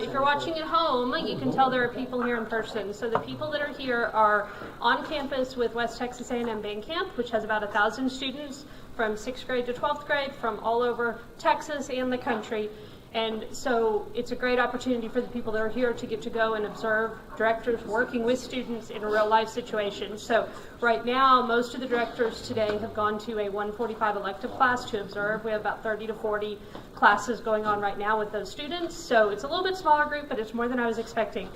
if you're watching at home, you can tell there are people here in person. So the people that are here are on campus with West Texas A&M Band Camp, which has about 1,000 students from 6th grade to 12th grade from all over Texas and the country. And so it's a great opportunity for the people that are here to get to go and observe directors working with students in a real life situation. So right now, most of the directors today have gone to a 145 elective class to observe. We have about 30 to 40 classes going on right now with those students. So it's a little bit smaller group, but it's more than I was expecting.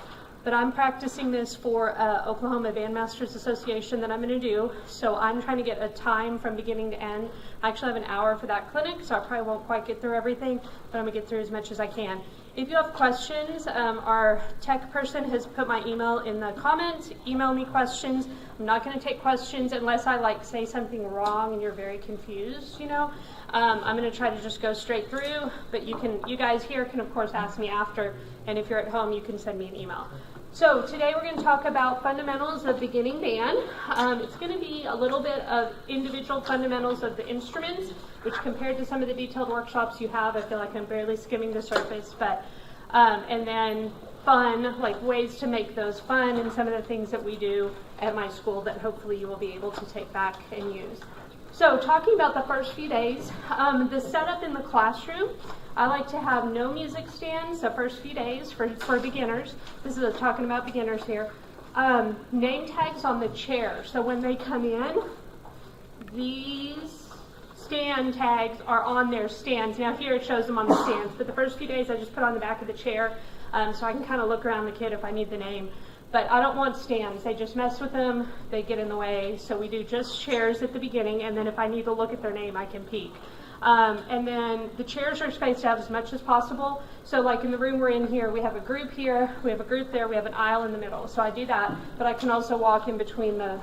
But I'm practicing this for Oklahoma Bandmasters Association that I'm going to do. So I'm trying to get a time from beginning to end. I actually have an hour for that clinic, so I probably won't quite get through everything, but I'm going to get through as much as I can. If you have questions, our tech person has put my email in the comments. Email me questions. I'm not going to take questions unless I say something wrong and you're very confused, I'm going to try to just go straight through, but you guys here can of course ask me after, and if you're at home, you can send me an email. So today we're going to talk about fundamentals of beginning band. It's going to be a little bit of individual fundamentals of the instruments, which compared to some of the detailed workshops you have, I feel like I'm barely skimming the surface, but and then fun, like ways to make those fun, and some of the things that we do at my school that hopefully you will be able to take back and use. So talking about the first few days, the setup in the classroom, I like to have no music stands the first few days for beginners. This is talking about beginners here. Name tags on the chair. So when they come in, these stand tags are on their stands. Now here it shows them on the stands, but the first few days I just put on the back of the chair so I can kind of look around the kid if I need the name. But I don't want stands. They just mess with them. They get in the way. So we do just chairs at the beginning, and then if I need to look at their name, I can peek. And then the chairs are spaced out as much as possible. So like in the room we're in here, we have a group here, we have a group there, we have an aisle in the middle. So I do that, but I can also walk in between the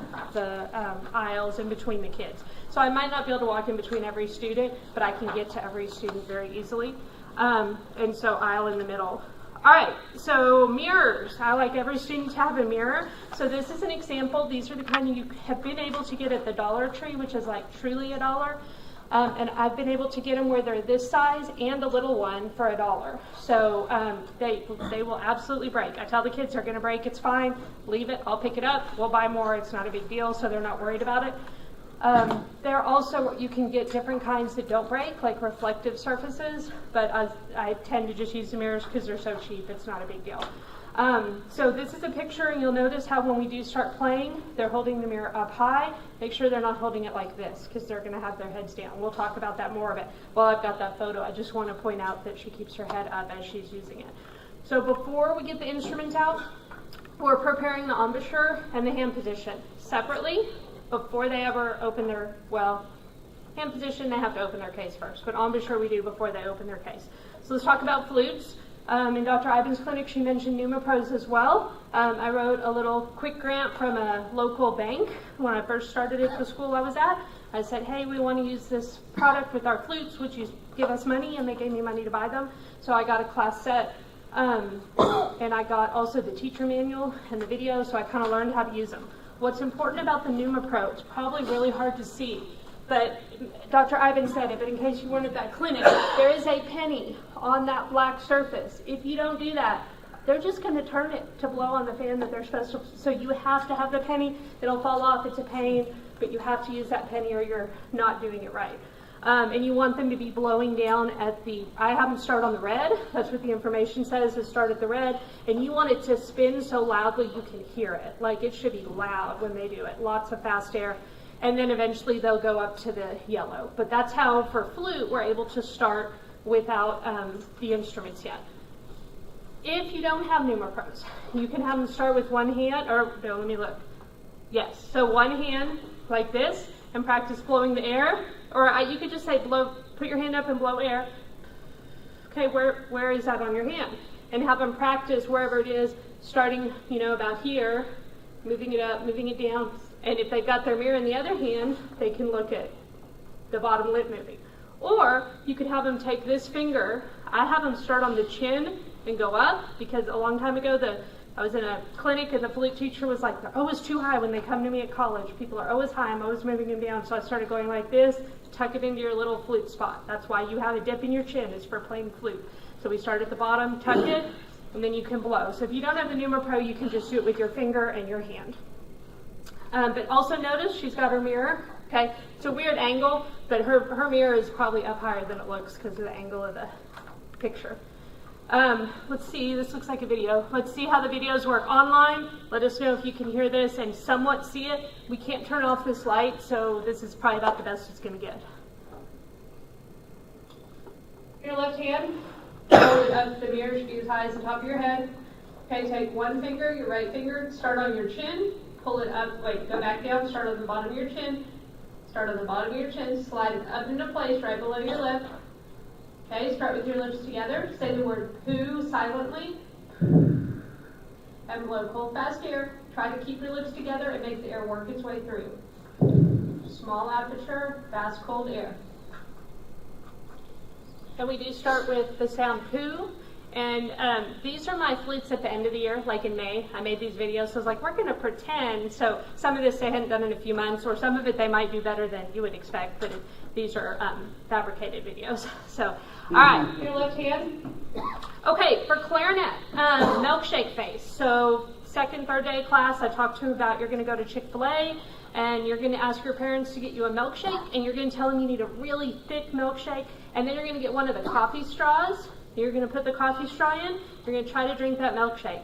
aisles and between the kids. So I might not be able to walk in between every student, but I can get to every student very easily. And so aisle in the middle. All right, so mirrors. I like every student to have a mirror. So this is an example. These are the kind you have been able to get at the Dollar Tree, which is like truly $1. And I've been able to get them where they're this size and a little one for $1. So they will absolutely break. I tell the kids they're going to break. It's fine. Leave it. I'll pick it up. We'll buy more. It's not a big deal, so they're not worried about it. There also, you can get different kinds that don't break, like reflective surfaces, but I tend to just use the mirrors because they're so cheap. It's not a big deal. So this is a picture, and you'll notice how when we do start playing, they're holding the mirror up high. Make sure they're not holding it like this, because they're going to have their heads down. We'll talk about that more of it. While I've got that photo, I just want to point out that she keeps her head up as she's using it. So before we get the instruments out, we're preparing the embouchure and the hand position separately before they ever open their, hand position, they have to open their case first, but embouchure we do before they open their case. So let's talk about flutes. In Dr. Ivan's clinic, she mentioned pneumopros as well. I wrote a little quick grant from a local bank when I first started at the school I was at. I said, hey, we want to use this product with our flutes, would you give us money? And they gave me money to buy them. So I got a class set, and I got also the teacher manual and the video, so I kind of learned how to use them. What's important about the pneumopro, it's probably really hard to see, but Dr. Ivan said it, but in case you weren't at that clinic, there is a penny on that black surface. If you don't do that, they're just going to turn it to blow on the fan that they're supposed to. So you have to have the penny. It'll fall off. It's a pain, but you have to use that penny or you're not doing it right. And you want them to be blowing down at the, I have them start on the red. That's what the information says, is start at the red. And you want it to spin so loudly you can hear it. Like it should be loud when they do it. Lots of fast air. And then eventually they'll go up to the yellow. But that's how, for flute, we're able to start without the instruments yet. If you don't have pneumopros, you can have them start with one hand, or no, let me look. Yes, so one hand like this, and practice blowing the air. Or you could just say, blow, put your hand up and blow air. Okay, where is that on your hand? And have them practice wherever it is, starting, about here, moving it up, moving it down. And if they've got their mirror in the other hand, they can look at the bottom lip moving. Or you could have them take this finger. I have them start on the chin and go up, because a long time ago I was in a clinic and the flute teacher was like, they're always too high when they come to me at college. People are always high. I'm always moving them down. So I started going like this, tuck it into your little flute spot. That's why you have a dip in your chin, is for playing flute. So we start at the bottom, tuck it, and then you can blow. So if you don't have the Numa Pro, you can just do it with your finger and your hand. But also notice she's got her mirror. Okay, it's a weird angle, but her mirror is probably up higher than it looks because of the angle of the picture. Let's see, this looks like a video. Let's see how the videos work online. Let us know if you can hear this and somewhat see it. We can't turn off this light, so this is probably about the best it's going to get. Your left hand, hold up the mirror, should be as high as the top of your head. Okay, take one finger, your right finger, start on your chin, pull it up, go back down, start on the bottom of your chin. Start on the bottom of your chin, slide it up into place right below your lip. Okay, start with your lips together. Say the word poo silently. And blow cold, fast air. Try to keep your lips together and make the air work its way through. Small aperture, fast, cold air. And we do start with the sound poo. And these are my flutes at the end of the year, like in May. I made these videos, so I was like, we're going to pretend. So some of this they hadn't done in a few months, or some of it they might do better than you would expect, but these are fabricated videos. So, all right, your left hand. Okay, for clarinet, milkshake face. So second, third day of class, I talked to them about you're going to go to Chick-fil-A, and you're going to ask your parents to get you a milkshake, and you're going to tell them you need a really thick milkshake, and then you're going to get one of the coffee straws. You're going to put the coffee straw in. You're going to try to drink that milkshake.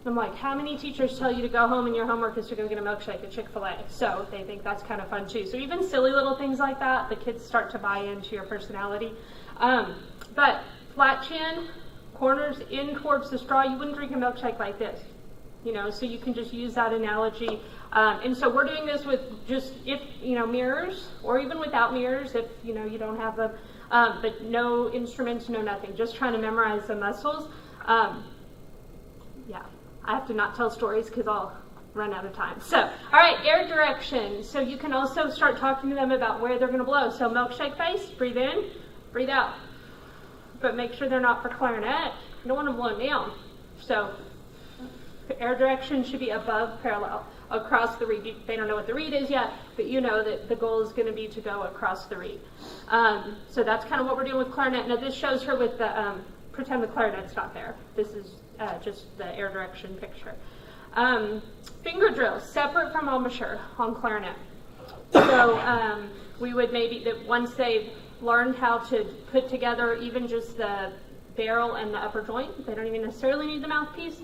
I'm like, how many teachers tell you to go home and your homework is to go get a milkshake at Chick-fil-A? So they think that's kind of fun too. So even silly little things like that, the kids start to buy into your personality. But flat chin, corners in towards the straw, you wouldn't drink a milkshake like this. So you can just use that analogy. And so we're doing this with just, mirrors, or even without mirrors if, you don't have them. But no instruments, no nothing. Just trying to memorize the muscles. Yeah, I have to not tell stories because I'll run out of time. So, all right, air direction. So you can also start talking to them about where they're going to blow. So milkshake face, breathe in, breathe out. But make sure they're not for clarinet. You don't want to blow them down. So air direction should be above parallel, across the reed. They don't know what the reed is yet, but you know that the goal is going to be to go across the reed. So that's kind of what we're doing with clarinet. Now this shows her with the, pretend the clarinet's not there. This is just the air direction picture. Finger drills, separate from embouchure on clarinet. So we would maybe, that once they've learned how to put together even just the barrel and the upper joint, they don't even necessarily need the mouthpiece.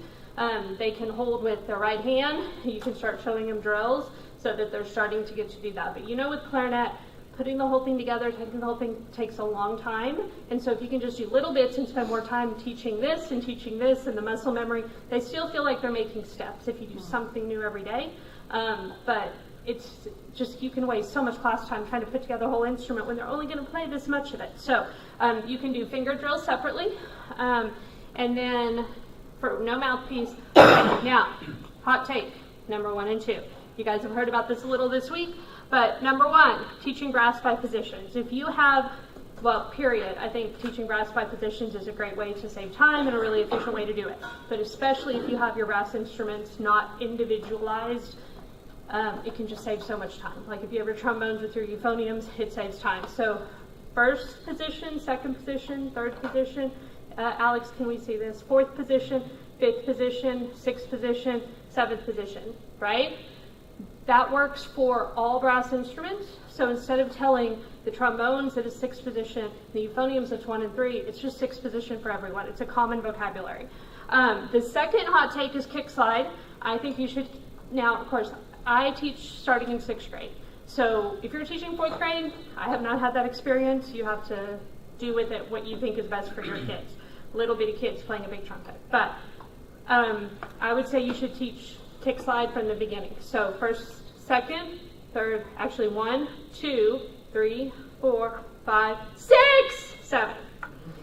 They can hold with their right hand. You can start showing them drills so that they're starting to get to do that. But with clarinet, putting the whole thing together, taking the whole thing takes a long time. And so if you can just do little bits and spend more time teaching this and the muscle memory, they still feel like they're making steps if you do something new every day. But it's just, you can waste so much class time trying to put together a whole instrument when they're only going to play this much of it. So you can do finger drills separately. And then for no mouthpiece. Now, hot take, number 1 and 2. You guys have heard about this a little this week, but number 1, teaching brass by positions. If you have, period, I think teaching brass by positions is a great way to save time and a really efficient way to do it. But especially if you have your brass instruments not individualized, it can just save so much time. Like if you have your trombones with your euphoniums, it saves time. So first position, second position, third position. Alex, can we see this? 4th position, 5th position, 6th position, 7th position, right? That works for all brass instruments. So instead of telling the trombones that it's 6th position, the euphoniums it's 1 and 3, it's just 6th position for everyone. It's a common vocabulary. The second hot take is kick slide. I think you should, now of course, I teach starting in 6th grade. So if you're teaching 4th grade, I have not had that experience. You have to do with it what you think is best for your kids. Little bitty kids playing a big trumpet. But I would say you should teach kick slide from the beginning. So first, second, third, actually 1, 2, 3, 4, 5, 6, 7.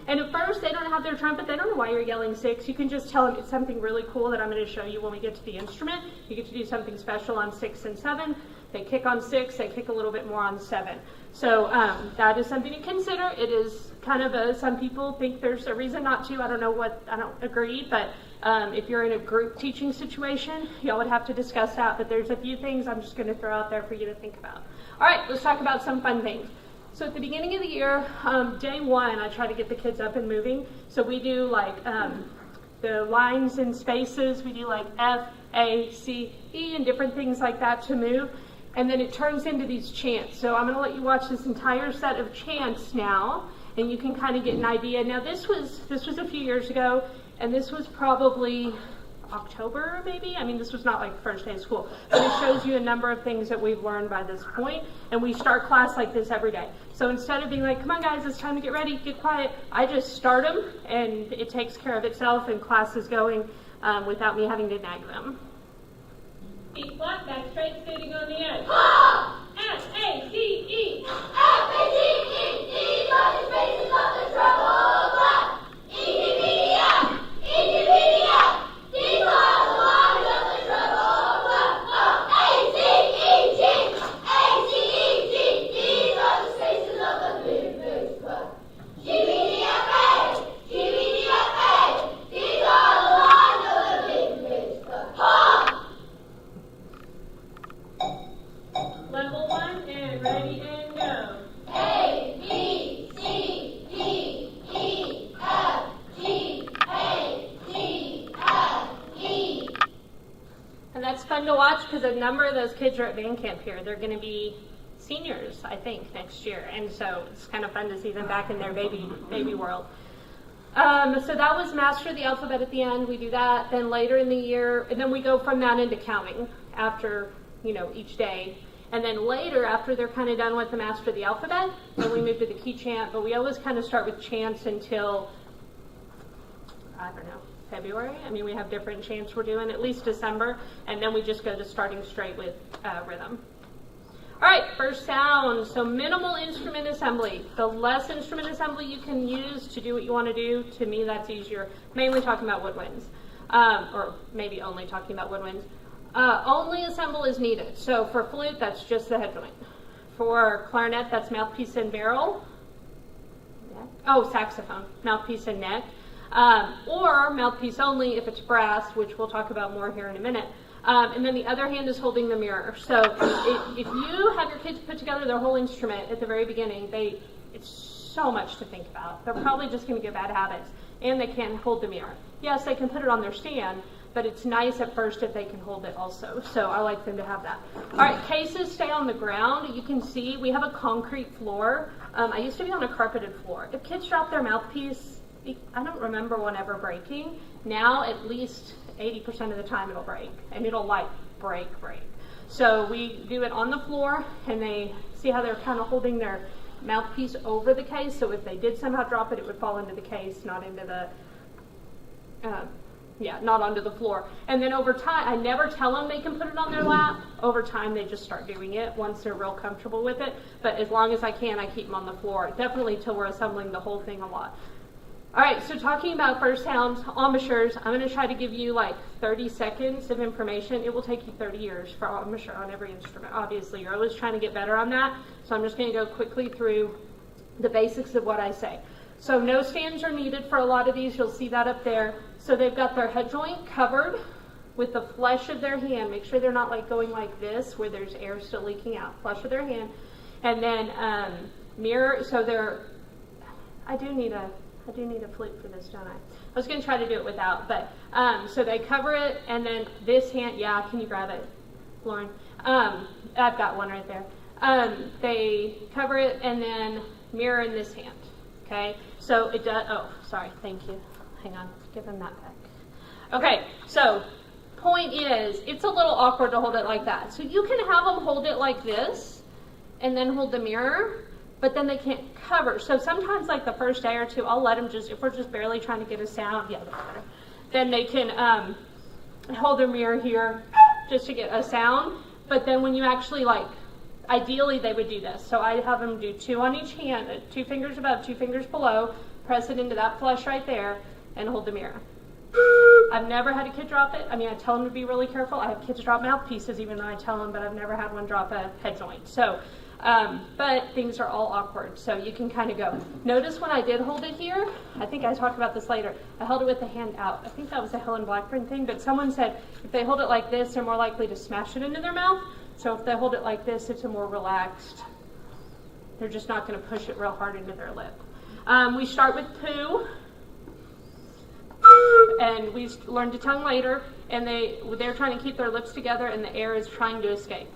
And at first, they don't have their trumpet. They don't know why you're yelling 6. You can just tell them it's something really cool that I'm going to show you when we get to the instrument. You get to do something special on 6 and 7. They kick on 6. They kick a little bit more on 7. So that is something to consider. It is kind of some people think there's a reason not to. I don't agree. But if you're in a group teaching situation, y'all would have to discuss that. But there's a few things I'm just going to throw out there for you to think about. All right, let's talk about some fun things. So at the beginning of the year, day 1, I try to get the kids up and moving. So we do like the lines and spaces. We do like F, A, C, E, and different things like that to move. And then it turns into these chants. So I'm going to let you watch this entire set of chants now, and you can kind of get an idea. Now this was a few years ago, and this was probably October maybe. I mean, this was not like the first day of school, but it shows you a number of things that we've learned by this point, and we start class like this every day. So instead of being like, come on guys, it's time to get ready, get quiet, I just start them, and it takes care of itself, and class is going without me having to nag them. Feet flat, back straight, standing on the edge. F-A-C-E. F-A-C-E. These are the spaces of the treble clef. E-D-B-D-F. E-D-B-D-F. These are the lines of the treble clef. A-C-E-G. A-C-E-G. These are the spaces of the mid-bass clef. G-B-D-F-A. G-B-D-F-A. These are the lines of the mid-bass clef. Level 1 and ready and go. A, B, C, D, E, F, G, A, G, F, E. And that's fun to watch because a number of those kids are at band camp here. They're going to be seniors, I think, next year. And so it's kind of fun to see them back in their baby world. So that was Master of the Alphabet at the end. We do that. Then later in the year, and then we go from that into counting after, each day. And then later, after they're kind of done with the Master of the Alphabet, then we move to the key chant. But we always kind of start with chants until, I don't know, February. I mean, we have different chants we're doing, at least December. And then we just go to starting straight with rhythm. All right, first sound. So minimal instrument assembly. The less instrument assembly you can use to do what you want to do, to me that's easier. Mainly talking about woodwinds. Or maybe only talking about woodwinds. Only assemble is needed. So for flute, that's just the head joint. For clarinet, that's mouthpiece and barrel. Saxophone, mouthpiece and neck. Or mouthpiece only if it's brass, which we'll talk about more here in a minute. And then the other hand is holding the mirror. So if you have your kids put together their whole instrument at the very beginning, it's so much to think about. They're probably just going to get bad habits. And they can't hold the mirror. Yes, they can put it on their stand, but it's nice at first if they can hold it also. So I like them to have that. All right, cases stay on the ground. You can see we have a concrete floor. I used to be on a carpeted floor. If kids drop their mouthpiece, I don't remember one ever breaking. Now at least 80% of the time it'll break, and it'll like break. So we do it on the floor, and they see how they're kind of holding their mouthpiece over the case. So if they did somehow drop it, it would fall into the case, not into the not onto the floor. And then over time, I never tell them they can put it on their lap. Over time, they just start doing it once they're real comfortable with it. But as long as I can, I keep them on the floor. Definitely till we're assembling the whole thing a lot. All right, so talking about first sounds, embouchures, I'm going to try to give you like 30 seconds of information. It will take you 30 years for embouchure on every instrument. Obviously, you're always trying to get better on that. So I'm just going to go quickly through the basics of what I say. So no stands are needed for a lot of these. You'll see that up there. So they've got their head joint covered with the flesh of their hand. Make sure they're not like going like this where there's air still leaking out. Flesh of their hand. And then mirror. So I do need a flute for this, don't I? I was going to try to do it without, but so they cover it, and then this hand. Yeah, can you grab it, Lauren? I've got one right there. They cover it and then mirror in this hand. Okay, so it does. Oh, sorry. Thank you. Hang on. Give him that back. Okay, so point is, it's a little awkward to hold it like that. So you can have them hold it like this and then hold the mirror, but then they can't cover. So sometimes, like the first day or two, I'll let them if we're just barely trying to get a sound, then they can hold their mirror here just to get a sound. But then when you actually ideally they would do this. So I have them do 2 on each hand, 2 fingers above, 2 fingers below, press it into that flesh right there, and hold the mirror. I've never had a kid drop it. I mean, I tell them to be really careful. I have kids drop mouthpieces even though I tell them, but I've never had one drop a head joint. So, but things are all awkward, so you can kind of go. Notice when I did hold it here, I think I talked about this later, I held it with the hand out. I think that was a Helen Blackburn thing, but someone said if they hold it like this, they're more likely to smash it into their mouth. So if they hold it like this, it's a more relaxed, they're just not going to push it real hard into their lip. We start with poo. and we learned to tongue later, and they're trying to keep their lips together, and the air is trying to escape.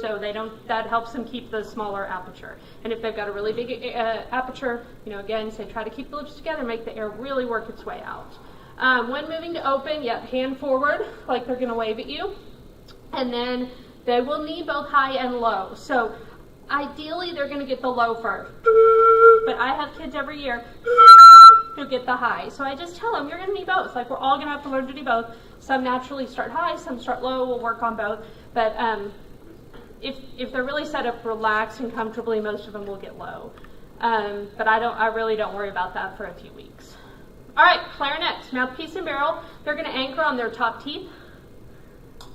So that helps them keep the smaller aperture. And if they've got a really big aperture, again, say try to keep the lips together, make the air really work its way out. When moving to open, hand forward, like they're gonna wave at you. And then they will need both high and low. So ideally, they're gonna get the low first. But I have kids every year who get the high. So I just tell them, you're gonna need both. Like, we're all gonna have to learn to do both. Some naturally start high, some start low, we'll work on both. But if they're really set up relaxed and comfortably, most of them will get low. But I really don't worry about that for a few weeks. All right, clarinets, mouthpiece and barrel. They're gonna anchor on their top teeth.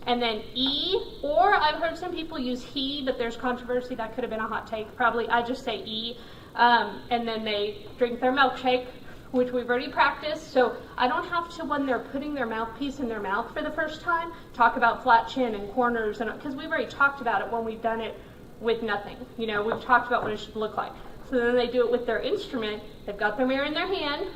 And then E, or I've heard some people use he, but there's controversy. That could have been a hot take. Probably I just say E. And then they drink their milkshake, which we've already practiced. So I don't have to, when they're putting their mouthpiece in their mouth for the first time, talk about flat chin and corners, and because we've already talked about it when we've done it with nothing. We've talked about what it should look like. So then they do it with their instrument. They've got their mirror in their hand.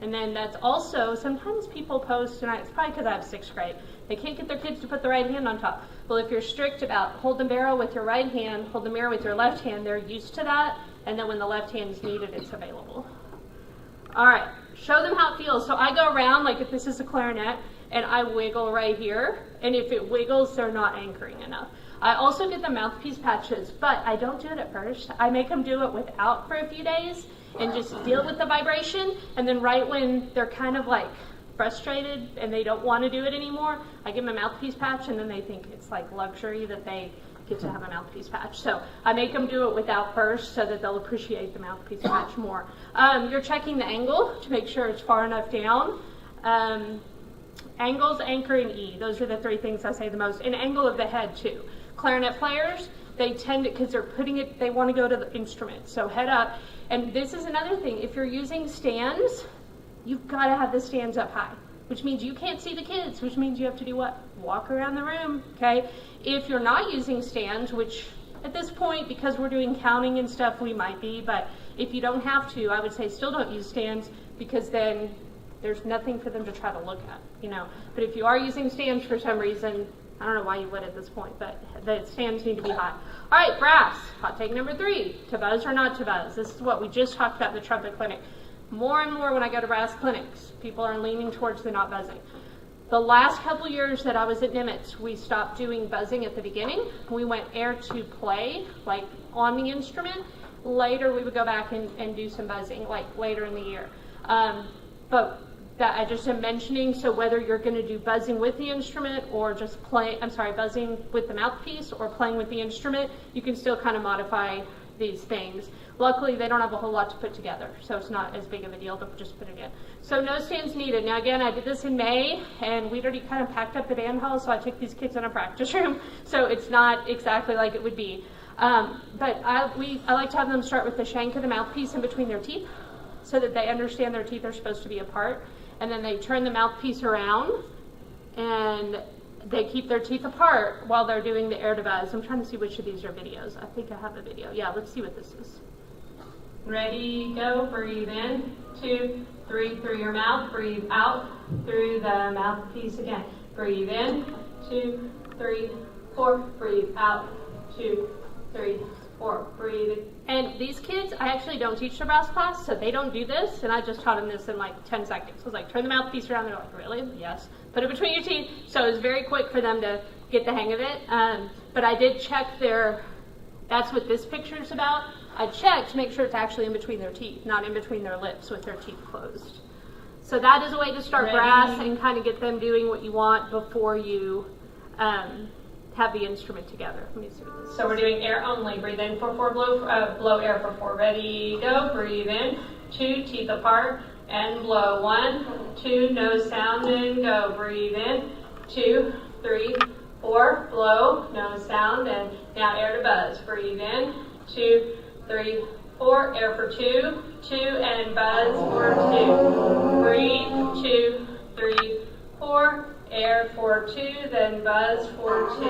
And then that's also, sometimes people post, and it's probably because I have 6th grade, they can't get their kids to put the right hand on top. Well, if you're strict about hold the barrel with your right hand, hold the mirror with your left hand, they're used to that, and then when the left hand is needed, it's available. All right, show them how it feels. So I go around, like if this is a clarinet, and I wiggle right here, and if it wiggles, they're not anchoring enough. I also get the mouthpiece patches, but I don't do it at first. I make them do it without for a few days, and just deal with the vibration, and then right when they're kind of like frustrated and they don't want to do it anymore, I give them a mouthpiece patch, and then they think it's like luxury that they get to have a mouthpiece patch. So I make them do it without first so that they'll appreciate the mouthpiece patch more. You're checking the angle to make sure it's far enough down. Angles, anchor, and E. Those are the 3 things I say the most. And angle of the head too. Clarinet players, they tend to, because they're putting it, they want to go to the instrument. So head up. And this is another thing. If you're using stands, you've got to have the stands up high, which means you can't see the kids, which means you have to do what? Walk around the room, okay? If you're not using stands, which at this point, because we're doing counting and stuff, we might be, but if you don't have to, I would say still don't use stands, because then there's nothing for them to try to look at, But if you are using stands for some reason, I don't know why you would at this point, but the stands need to be high. All right, brass, hot take number 3, to buzz or not to buzz. This is what we just talked about in the trumpet clinic. More and more when I go to brass clinics, people are leaning towards the not buzzing. The last couple years that I was at Nimitz, we stopped doing buzzing at the beginning. We went air to play, like on the instrument. Later we would go back and do some buzzing, like later in the year. But that I just am mentioning, so whether you're going to do buzzing with the instrument or just buzzing with the mouthpiece or playing with the instrument, you can still kind of modify these things. Luckily, they don't have a whole lot to put together, so it's not as big of a deal to just put it in. So no stands needed. Now again, I did this in May, and we'd already kind of packed up the band hall, so I took these kids in a practice room, so it's not exactly like it would be. But I like to have them start with the shank of the mouthpiece in between their teeth, so that they understand their teeth are supposed to be apart. And then they turn the mouthpiece around, and they keep their teeth apart while they're doing the air to buzz. I'm trying to see which of these are videos. I think I have a video. Yeah, let's see what this is. Ready, go, breathe in, 2, 3, through your mouth, breathe out, through the mouthpiece again. Breathe in, 2, 3, 4, breathe out, 2, 3, 4, breathe. And these kids, I actually don't teach the brass class, so they don't do this, and I just taught them this in like 10 seconds. I was like, turn the mouthpiece around. They're like, really? Yes. Put it between your teeth. So it was very quick for them to get the hang of it. But I did check that's what this picture is about. I checked to make sure it's actually in between their teeth, not in between their lips with their teeth closed. So that is a way to start brass and kind of get them doing what you want before you have the instrument together. Let me see what this is. So we're doing air only. Breathe in for 4, blow air for 4. Ready, go. Breathe in, 2, teeth apart, and blow. 1, 2, no sound, and go. Breathe in, 2, 3, 4, blow, no sound, and now air to buzz. Breathe in, 2, 3, 4, air for 2, 2, and buzz for 2. Breathe, 2, 3, 4, air for 2, then buzz for 2.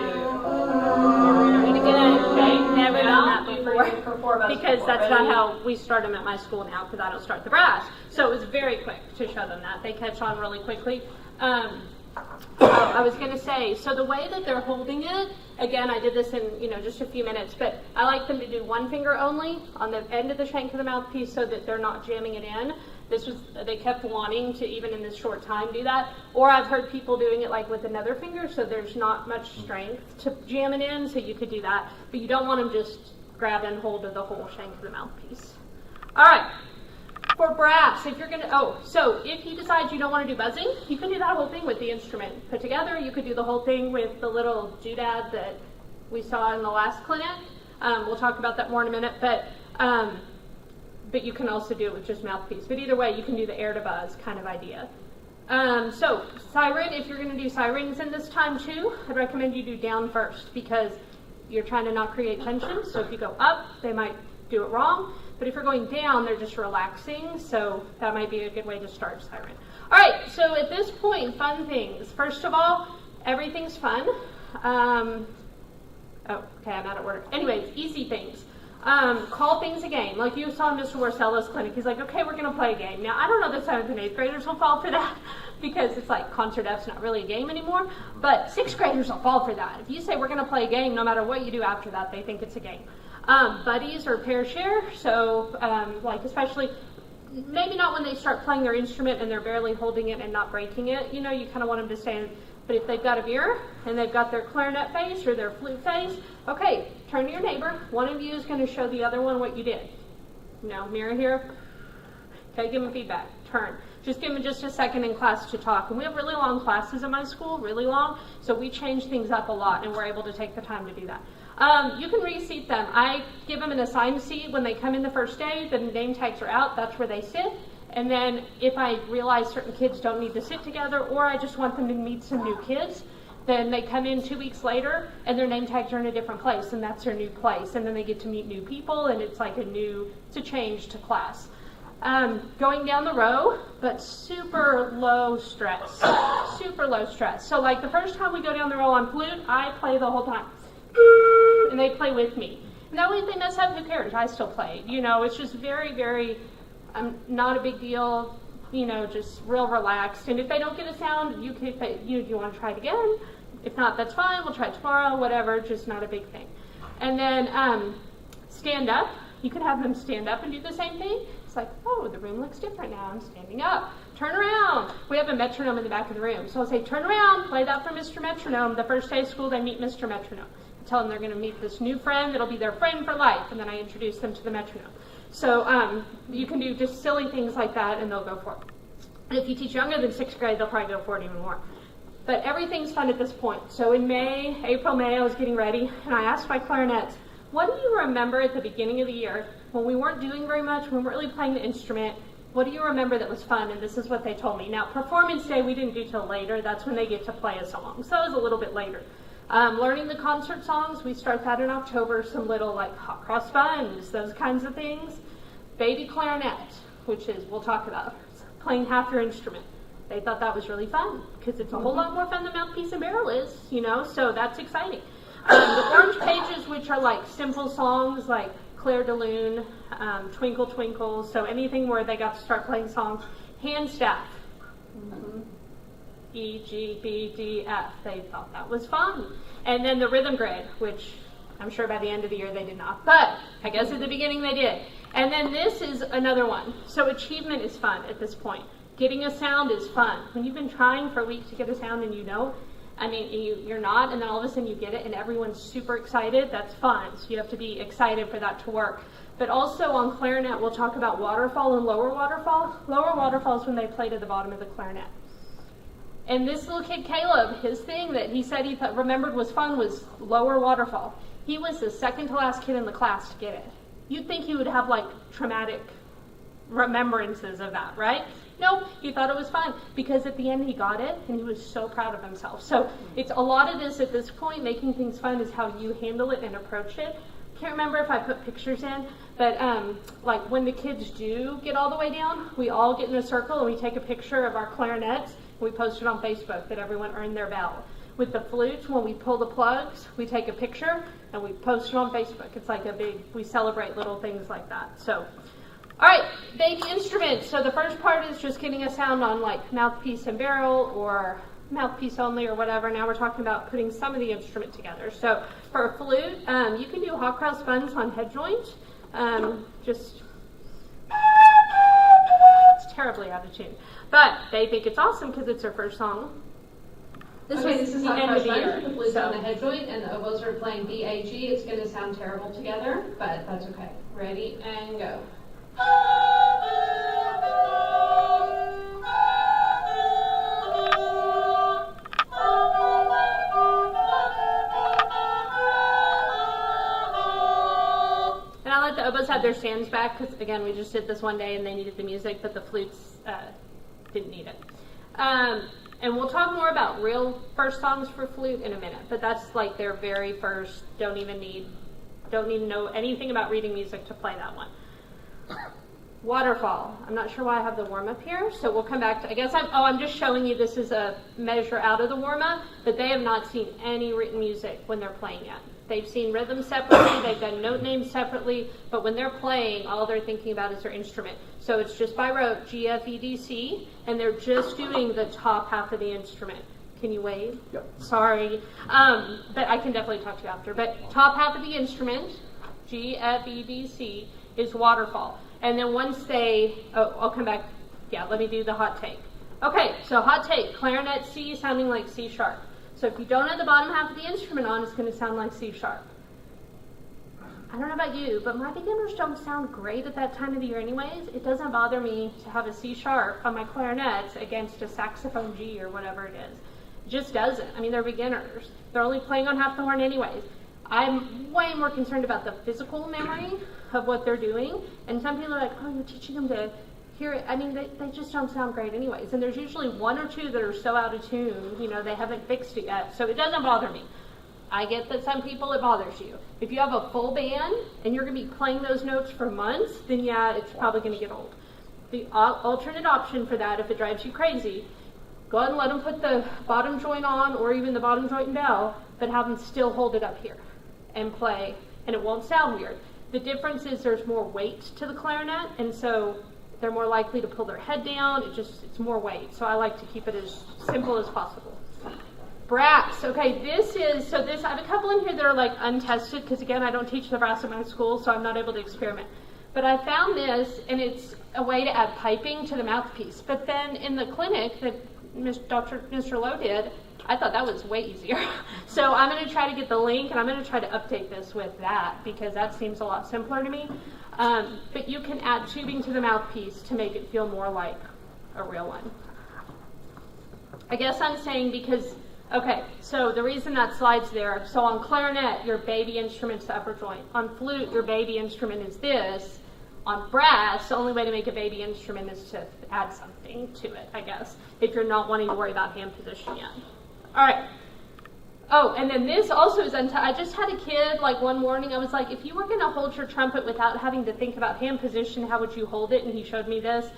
Pretty good. Okay, never done that before. For 4 buzzer because before. that's Ready? not how we start them at my school now, because I don't start the brass. So it was very quick to show them that. They catch on really quickly. I was going to say, so the way that they're holding it, again, I did this in, just a few minutes, but I like them to do one finger only on the end of the shank of the mouthpiece so that they're not jamming it in. They kept wanting to, even in this short time, do that. Or I've heard people doing it like with another finger, so there's not much strength to jam it in, so you could do that. But you don't want them just grabbing hold of the whole shank of the mouthpiece. All right. For brass, if you're going to, so if you decide you don't want to do buzzing, you can do that whole thing with the instrument put together. You could do the whole thing with the little doodad that we saw in the last clinic. We'll talk about that more in a minute, but you can also do it with just mouthpiece. But either way, you can do the air to buzz kind of idea. So siren, if you're going to do sirens in this time too, I'd recommend you do down first because you're trying to not create tension. So if you go up, they might do it wrong. But if you're going down, they're just relaxing, so that might be a good way to start siren. All right, so at this point, fun things. First of all, everything's fun. Okay, I'm out of order. Anyways, easy things. Call things a game. Like you saw in Mr. Warcella's clinic, he's like, okay, we're going to play a game. Now, I don't know that 7th and 8th graders will fall for that because it's like concert F's not really a game anymore, but 6th graders will fall for that. If you say we're going to play a game, no matter what you do after that, they think it's a game. Buddies or pair share, so especially maybe not when they start playing their instrument and they're barely holding it and not breaking it, you kind of want them to stay, but if they've got a mirror and they've got their clarinet face or their flute face, okay, turn to your neighbor. One of you is going to show the other one what you did. Mirror here. Okay, give them feedback. Turn. Just give them just a second in class to talk. And we have really long classes at my school, really long, so we change things up a lot and we're able to take the time to do that. You can reseat them. I give them an assigned seat when they come in the first day. The name tags are out. That's where they sit. And then if I realize certain kids don't need to sit together or I just want them to meet some new kids, then they come in 2 weeks later and their name tags are in a different place and that's their new place. And then they get to meet new people and it's like it's a change to class. Going down the row, but super low stress. Super low stress. So like the first time we go down the row on flute, I play the whole time. And they play with me. And that way if they mess up, who cares? I still play. It's just very, very, not a big deal, just real relaxed. And if they don't get a sound, you want to try it again? If not, that's fine. We'll try it tomorrow, whatever, just not a big thing. And then stand up. You can have them stand up and do the same thing. It's like, oh, the room looks different now. I'm standing up. Turn around. We have a metronome in the back of the room. So I'll say, turn around, play that for Mr. Metronome. The first day of school, they meet Mr. Metronome. Tell them they're going to meet this new friend that'll be their friend for life, and then I introduce them to the metronome. So you can do just silly things like that, and they'll go for it. And if you teach younger than 6th grade, they'll probably go for it even more. But everything's fun at this point. So in April, May, I was getting ready, and I asked my clarinets, what do you remember at the beginning of the year when we weren't doing very much, we weren't really playing the instrument? What do you remember that was fun? And this is what they told me. Now, performance day, we didn't do till later. That's when they get to play a song. So it was a little bit later. Learning the concert songs, we start that in October, some little like hot cross buns, those kinds of things. Baby clarinet, which is, we'll talk about, playing half your instrument. They thought that was really fun because it's a whole lot more fun than mouthpiece and barrel is, so that's exciting. The orange pages, which are like simple songs like Claire de Lune, Twinkle Twinkle, so anything where they got to start playing songs. Hand staff. E, G, B, D, F. They thought that was fun. And then the rhythm grid, which I'm sure by the end of the year they did not. But I guess at the beginning they did. And then this is another one. So achievement is fun at this point. Getting a sound is fun. When you've been trying for a week to get a sound and you're not, and then all of a sudden you get it and everyone's super excited, that's fun. So you have to be excited for that to work. But also on clarinet, we'll talk about waterfall and lower waterfall. Lower waterfall is when they play to the bottom of the clarinet. And this little kid, Caleb, his thing that he said he remembered was fun was lower waterfall. He was the second to last kid in the class to get it. You'd think he would have like traumatic remembrances of that, right? No, he thought it was fun because at the end he got it and he was so proud of himself. So it's a lot of this at this point, making things fun is how you handle it and approach it. Can't remember if I put pictures in, but like when the kids do get all the way down, we all get in a circle and we take a picture of our clarinets and we post it on Facebook that everyone earned their bell. with the flute, when we pull the plugs, we take a picture and we post it on Facebook. It's like we celebrate little things like that. So, all right, baby instruments. So the first part is just getting a sound on like mouthpiece and barrel or mouthpiece only or whatever. Now we're talking about putting some of the instrument together. So for a flute, you can do hot cross buns on head joint. It's terribly out of tune. But they think it's awesome because it's their first song. This is the hot end cross of the year. buns. The flute's So. on the head joint and the oboes are playing B-A-G. It's going to sound terrible together, but that's okay. Ready and go. And I let the oboes have their stands back because, again, we just did this one day and they needed the music, but the flutes didn't need it. And we'll talk more about real first songs for flute in a minute, but that's like their very first, don't even need to know anything about reading music to play that one. Waterfall. I'm not sure why I have the warm-up here, so we'll come back to, I'm just showing you this is a measure out of the warm-up, but they have not seen any written music when they're playing yet. They've seen rhythm separately, they've done note names separately, but when they're playing, all they're thinking about is their instrument. So it's just by rote, G, F, E, D, C, and they're just doing the top half of the instrument. Can you wave? Yep. Sorry. But I can definitely talk to you after. But top half of the instrument, G, F, E, D, C, is waterfall. And then once I'll come back. Yeah, let me do the hot take. Okay, so hot take, clarinet C sounding like C sharp. So if you don't have the bottom half of the instrument on, it's going to sound like C sharp. I don't know about you, but my beginners don't sound great at that time of the year anyways. It doesn't bother me to have a C sharp on my clarinets against a saxophone G or whatever it is. It just doesn't. I mean, they're beginners. They're only playing on half the horn anyways. I'm way more concerned about the physical memory of what they're doing. And some people are like, oh, you're teaching them to hear it. I mean, they just don't sound great anyways. And there's usually one or two that are so out of tune, they haven't fixed it yet. So it doesn't bother me. I get that some people it bothers you. If you have a full band and you're going to be playing those notes for months, then yeah, it's probably going to get old. The alternate option for that, if it drives you crazy, go ahead and let them put the bottom joint on or even the bottom joint and bell, but have them still hold it up here and play, and it won't sound weird. The difference is there's more weight to the clarinet, and so they're more likely to pull their head down. It's more weight. So I like to keep it as simple as possible. Brass. Okay, I have a couple in here that are like untested because again, I don't teach the brass at my school, so I'm not able to experiment. But I found this, and it's a way to add piping to the mouthpiece. But then in the clinic that Mr. Lowe did, I thought that was way easier. So I'm going to try to get the link, and I'm going to try to update this with that because that seems a lot simpler to me. But you can add tubing to the mouthpiece to make it feel more like a real one. I guess I'm saying because, okay, so the reason that slide's there, so on clarinet, your baby instrument's the upper joint. On flute, your baby instrument is this. On brass, the only way to make a baby instrument is to add something to it, I guess, if you're not wanting to worry about hand position yet. All right. Oh, and then this also is I just had a kid, like one morning, I was like, if you were going to hold your trumpet without having to think about hand position, how would you hold it? And he showed me this.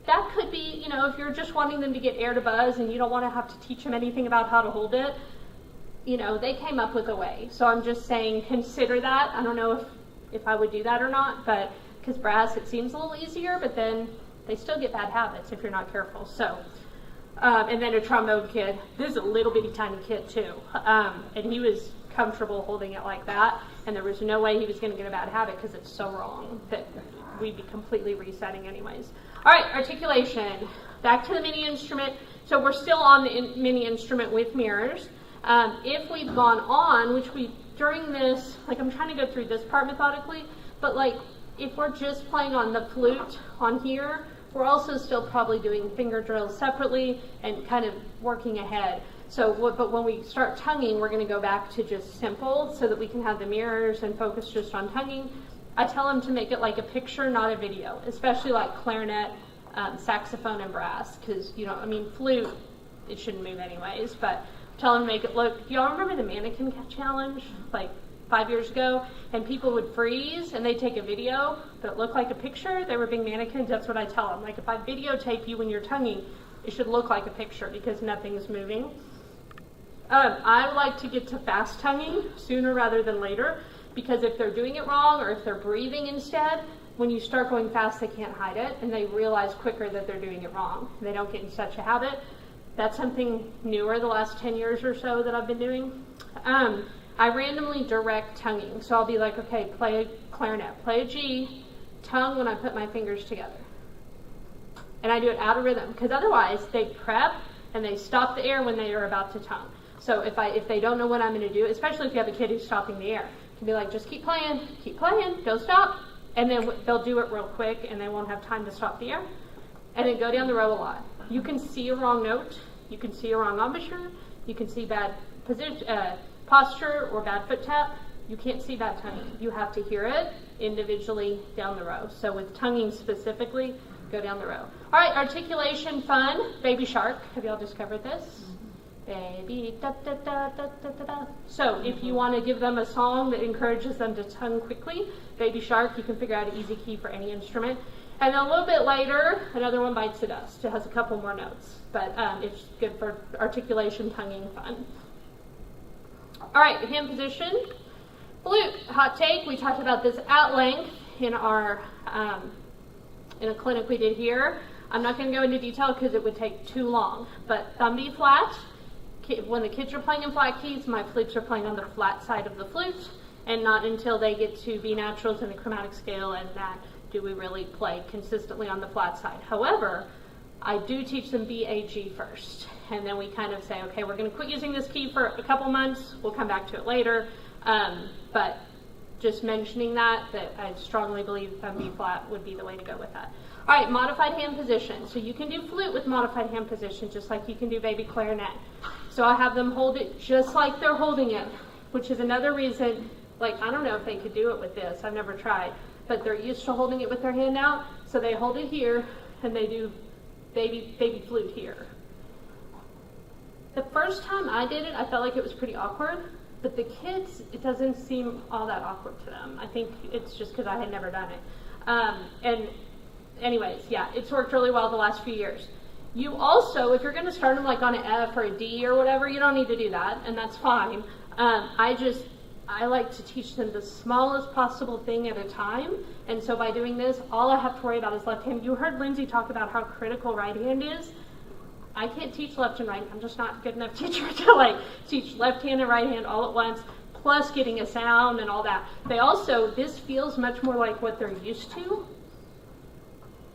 That could be, if you're just wanting them to get air to buzz and you don't want to have to teach them anything about how to hold it, they came up with a way. So I'm just saying, consider that. I don't know if I would do that or not, but because brass, it seems a little easier, but then they still get bad habits if you're not careful. So. And then a trombone kid. This is a little bitty tiny kid too. And he was comfortable holding it like that. And there was no way he was going to get a bad habit because it's so wrong that we'd be completely resetting anyways. All right, articulation. Back to the mini instrument. So we're still on the mini instrument with mirrors. If we've gone on, which during this, I'm trying to go through this part methodically, but if we're just playing on the flute on here, we're also still probably doing finger drills separately and kind of working ahead. But when we start tonguing, we're going to go back to just simple so that we can have the mirrors and focus just on tonguing. I tell them to make it like a picture, not a video, especially like clarinet, saxophone, and brass, because, flute, it shouldn't move anyways, but tell them to make it look. Do y'all remember the mannequin challenge, 5 years ago, and people would freeze and they'd take a video that looked like a picture? They were being mannequins. That's what I tell them. If I videotape you when you're tonguing, it should look like a picture because nothing's moving. I like to get to fast tonguing sooner rather than later, because if they're doing it wrong or if they're breathing instead, when you start going fast, they can't hide it, and they realize quicker that they're doing it wrong. They don't get in such a habit. That's something newer the last 10 years or so that I've been doing. I randomly direct tonguing. So I'll be like, okay, play a clarinet, play a G, tongue when I put my fingers together. And I do it out of rhythm, because otherwise they prep and they stop the air when they are about to tongue. So if they don't know what I'm going to do, especially if you have a kid who's stopping the air, you can be like, just keep playing, don't stop. And then they'll do it real quick and they won't have time to stop the air. And then go down the row a lot. You can see a wrong note, you can see a wrong embouchure, you can see bad posture or bad foot tap. You can't see bad tonguing. You have to hear it individually down the row. So with tonguing specifically, go down the row. All right, articulation fun. Baby shark. Have y'all discovered this? Baby da da da da da da da. So if you want to give them a song that encourages them to tongue quickly, Baby Shark, you can figure out an easy key for any instrument. And then a little bit later, another one, Bites the Dust. It has a couple more notes, but it's good for articulation, tonguing fun. All right, hand position. Flute, hot take. We talked about this at length in our in a clinic we did here. I'm not going to go into detail because it would take too long, but thumb B flat. When the kids are playing in flat keys, my flutes are playing on the flat side of the flute, and not until they get to B naturals in the chromatic scale and that do we really play consistently on the flat side. However, I do teach them B, A, G first, and then we kind of say, okay, we're going to quit using this key for a couple months. We'll come back to it later, but just mentioning that I strongly believe thumb B flat would be the way to go with that. All right, modified hand position. So you can do flute with modified hand position just like you can do baby clarinet. So I have them hold it just like they're holding it, which is another reason, like, I don't know if they could do it with this. I've never tried. But they're used to holding it with their hand out, so they hold it here, and they do baby flute here. The first time I did it, I felt like it was pretty awkward, but the kids, it doesn't seem all that awkward to them. I think it's just because I had never done it. And anyways, yeah, it's worked really well the last few years. You also, if you're going to start them like on an F or a D or whatever, you don't need to do that, and that's fine. I like to teach them the smallest possible thing at a time, and so by doing this, all I have to worry about is left hand. You heard Lindsay talk about how critical right hand is. I can't teach left and right. I'm just not a good enough teacher to like teach left hand and right hand all at once, plus getting a sound and all that. They also, this feels much more like what they're used to,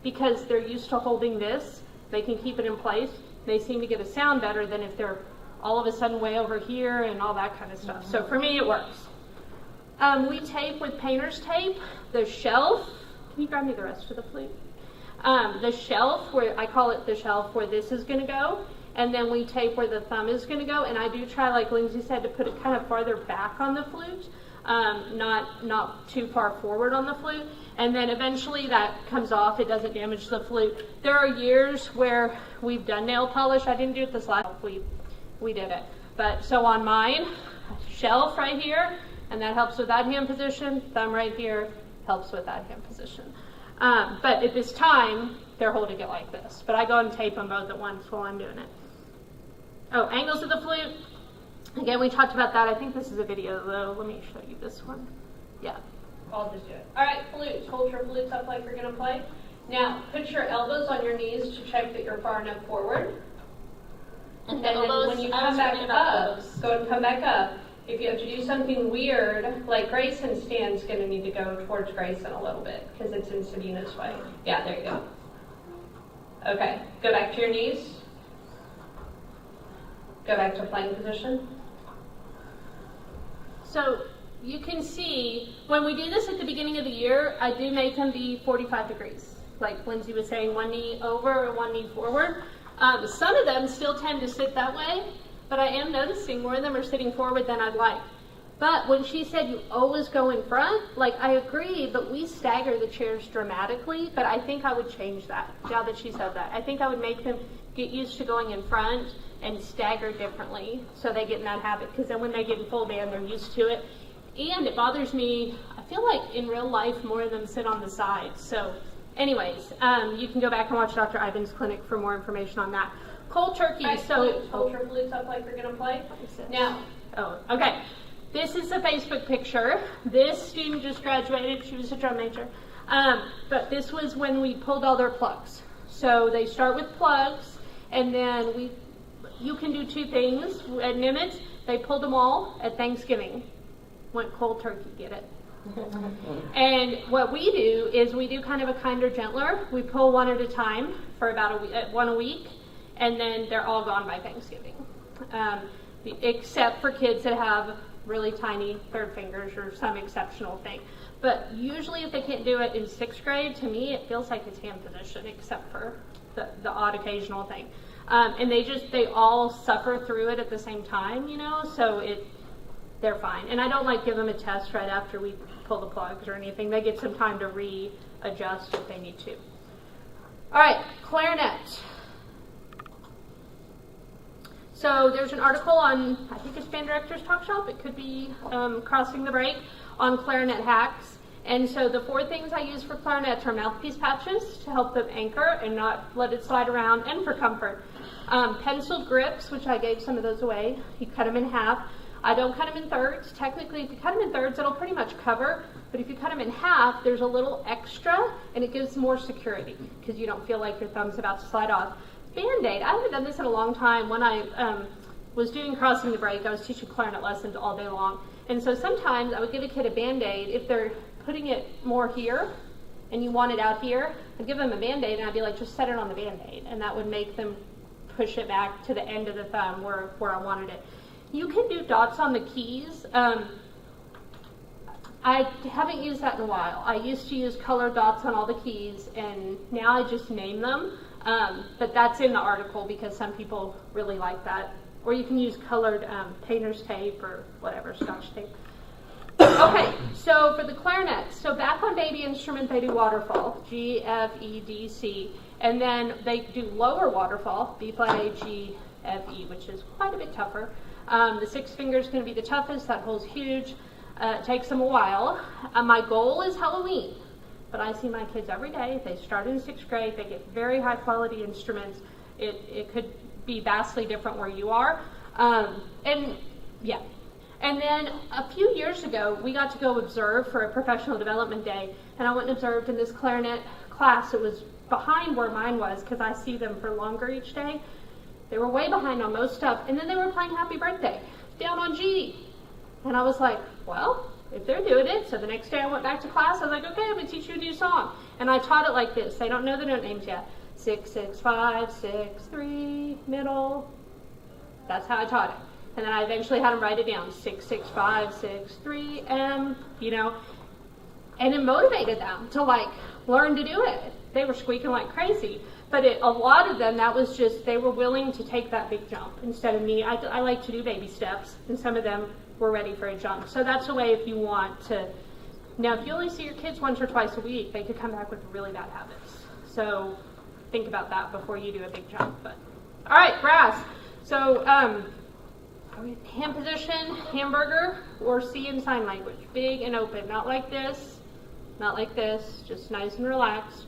because they're used to holding this. They can keep it in place. They seem to get a sound better than if they're all of a sudden way over here and all that kind of stuff. So for me, it works. We tape with painter's tape the shelf. Can you grab me the rest of the flute? The shelf, where I call it the shelf where this is going to go, and then we tape where the thumb is going to go. And I do try, like Lindsay said, to put it kind of farther back on the flute, not too far forward on the flute. And then eventually that comes off. It doesn't damage the flute. There are years where we've done nail polish. I didn't do it this last week. We did it. But so on mine, shelf right here, and that helps with that hand position. Thumb right here helps with that hand position. But at this time, they're holding it like this. But I go and tape them both at once while I'm doing it. Oh, angles of the flute. Again, we talked about that. I think this is a video, though. Let me show you this one. Yeah, I'll just do it. All right, flutes. Hold your flutes up like you're going to play. Now, put your elbows on your knees to check that you're far enough forward. And then when you come back up, go and come back up. If you have to do something weird, like Grayson stands going to need to go towards Grayson a little bit because it's in Sabina's way. Yeah, there you go. Okay, go back to your knees. Go back to playing position. So you can see when we do this at the beginning of the year, I do make them be 45 degrees. Like Lindsay was saying, one knee over or one knee forward. Some of them still tend to sit that way, but I am noticing more of them are sitting forward than I'd like. But when she said you always go in front, like I agree, but we stagger the chairs dramatically, but I think I would change that, now that she said that. I think I would make them get used to going in front and stagger differently so they get in that habit, because then when they get in full band, they're used to it. And it bothers me, I feel like in real life more of them sit on the side. So anyways, you can go back and watch Dr. Ivan's clinic for more information on that. Cold turkey. Okay, So flute. Hold your flutes up like you're gonna play. Now. Now, Oh, okay. This is a Facebook picture. This student just graduated. She was a drum major. But this was when we pulled all their plugs. So they start with plugs, and then you can do two things. At Nimitz, they pulled them all at Thanksgiving. Went cold turkey, get it? And what we do is we do kind of a kinder, gentler. We pull one at a time for about one a week, and then they're all gone by Thanksgiving. Except for kids that have really tiny third fingers or some exceptional thing. But usually if they can't do it in 6th grade, to me it feels like it's hand position, except for the odd occasional thing. And they all suffer through it at the same time, so they're fine. And I don't give them a test right after we pull the plugs or anything. They get some time to readjust if they need to. All right, clarinet. So there's an article on, I think it's Band Directors Talk Shop, it could be Crossing the Break, on clarinet hacks. And so the 4 things I use for clarinets are mouthpiece patches to help them anchor and not let it slide around, and for comfort. Penciled grips, which I gave some of those away. You cut them in half. I don't cut them in thirds. Technically, if you cut them in thirds, it'll pretty much cover. But if you cut them in half, there's a little extra, and it gives more security because you don't feel like your thumb's about to slide off. Band-Aid. I haven't done this in a long time. When I was doing Crossing the Break, I was teaching clarinet lessons all day long. And so sometimes I would give a kid a Band-Aid if they're putting it more here and you want it out here. I'd give them a Band-Aid and I'd be like, just set it on the Band-Aid. And that would make them push it back to the end of the thumb where I wanted it. You can do dots on the keys. I haven't used that in a while. I used to use colored dots on all the keys, and now I just name them. But that's in the article because some people really like that. Or you can use colored painter's tape or whatever, Scotch tape. Okay, so for the clarinet, so back on baby instrument they do waterfall, G, F, E, D, C, and then they do lower waterfall, B flat, A, G, F, E, which is quite a bit tougher. The 6th finger is going to be the toughest, that hole's huge. It takes them a while. My goal is Halloween. But I see my kids every day. They start in 6th grade. They get very high quality instruments. It could be vastly different where you are. And then a few years ago, we got to go observe for a professional development day. And I went and observed in this clarinet class. It was behind where mine was because I see them for longer each day. They were way behind on most stuff. And then they were playing Happy Birthday down on G. And I was like, well, if they're doing it, so the next day I went back to class, I was like, okay, I'm going to teach you a new song. And I taught it like this. They don't know the note names yet. 6, 6, 5, 6, 3, middle. That's how I taught it. And then I eventually had them write it down. 6, 6, 5, 6, 3, M, And it motivated them to learn to do it. They were squeaking like crazy. But a lot of them, that was just, they were willing to take that big jump instead of me. I like to do baby steps, and some of them were ready for a jump. So that's a way if you want to. Now, if you only see your kids once or twice a week, they could come back with really bad habits. So think about that before you do a big jump. But all right, brass. So hand position, hamburger, or C in sign language. Big and open, not like this, just nice and relaxed.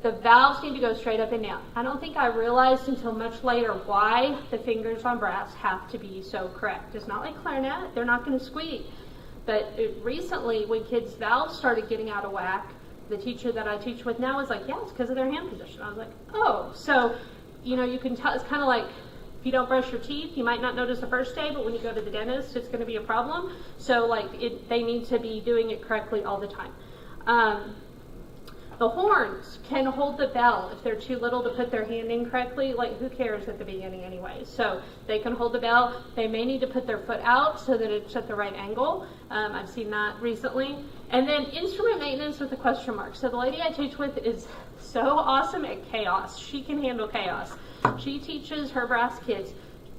The valves need to go straight up and down. I don't think I realized until much later why the fingers on brass have to be so correct. It's not like clarinet. They're not going to squeak. But recently, when kids' valves started getting out of whack, the teacher that I teach with now is like, yeah, it's because of their hand position. I was like, oh. So, you can tell. It's kind of like if you don't brush your teeth, you might not notice the first day, but when you go to the dentist, it's going to be a problem. So, they need to be doing it correctly all the time. The horns can hold the bell if they're too little to put their hand in correctly. Who cares at the beginning anyway? So they can hold the bell. They may need to put their foot out so that it's at the right angle. I've seen that recently. And then instrument maintenance with a question mark. So the lady I teach with is so awesome at chaos. She can handle chaos. She teaches her brass kids,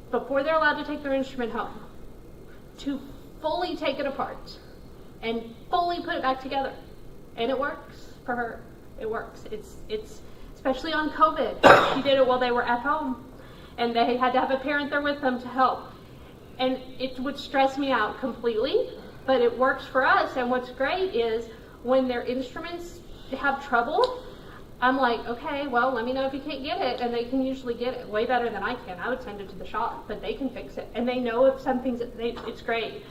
before they're allowed to take their instrument home, to fully take it apart and fully put it back together. And it works for her. It works. It's especially on COVID. She did it while they were at home, and they had to have a parent there with them to help. And it would stress me out completely, but it works for us. And what's great is when their instruments have trouble, I'm like, okay, well, let me know if you can't get it, and they can usually get it way better than I can. I would send it to the shop, but they can fix it, and they know if something's, it's great.